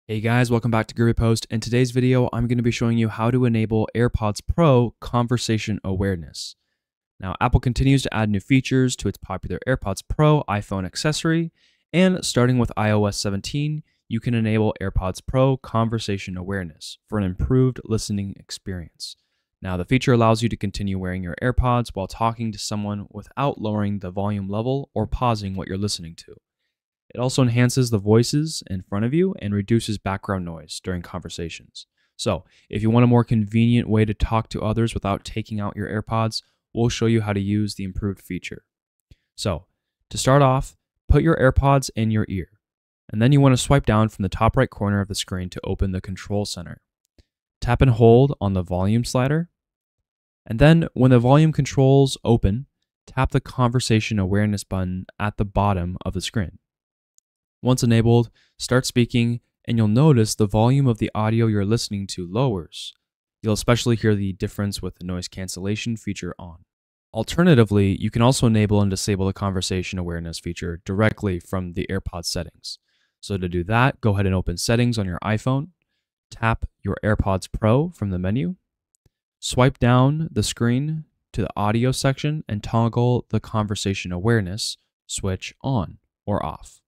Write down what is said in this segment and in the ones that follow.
Hey guys, welcome back to groovyPost. In today's video, I'm going to be showing you how to enable AirPods Pro conversation awareness. Now, Apple continues to add new features to its popular AirPods Pro iPhone accessory, and starting with iOS 17, you can enable AirPods Pro conversation awareness for an improved listening experience. Now, the feature allows you to continue wearing your AirPods while talking to someone without lowering the volume level or pausing what you're listening to. It also enhances the voices in front of you and reduces background noise during conversations. So, if you want a more convenient way to talk to others without taking out your AirPods, we'll show you how to use the improved feature. So, to start off, put your AirPods in your ear, and then you want to swipe down from the top right corner of the screen to open the control center. Tap and hold on the volume slider, and then when the volume controls open, tap the conversation awareness button at the bottom of the screen. Once enabled, start speaking, and you'll notice the volume of the audio you're listening to lowers. You'll especially hear the difference with the noise cancellation feature on. Alternatively, you can also enable and disable the conversation awareness feature directly from the AirPods settings. So to do that, go ahead and open Settings on your iPhone, tap your AirPods Pro from the menu, swipe down the screen to the audio section, and toggle the conversation awareness switch on or off.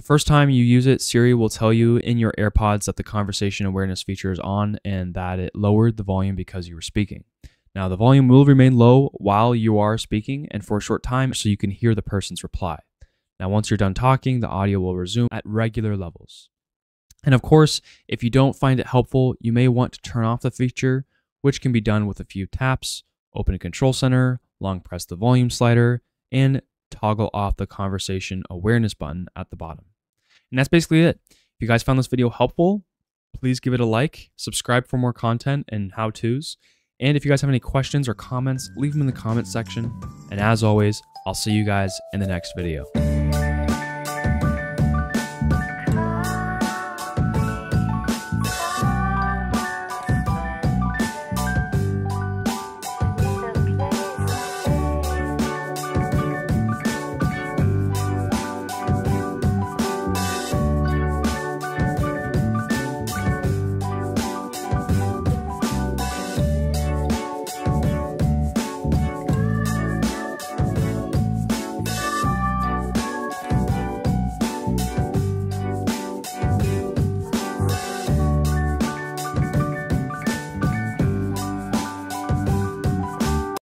The first time you use it, Siri will tell you in your AirPods that the conversation awareness feature is on and that it lowered the volume because you were speaking. Now, the volume will remain low while you are speaking and for a short time so you can hear the person's reply. Now, once you're done talking, the audio will resume at regular levels. And of course, if you don't find it helpful, you may want to turn off the feature, which can be done with a few taps, open a control center, long press the volume slider, and toggle off the conversation awareness button at the bottom. And that's basically it. If you guys found this video helpful, please give it a like, subscribe for more content and how-tos. And if you guys have any questions or comments, leave them in the comment section. And as always, I'll see you guys in the next video.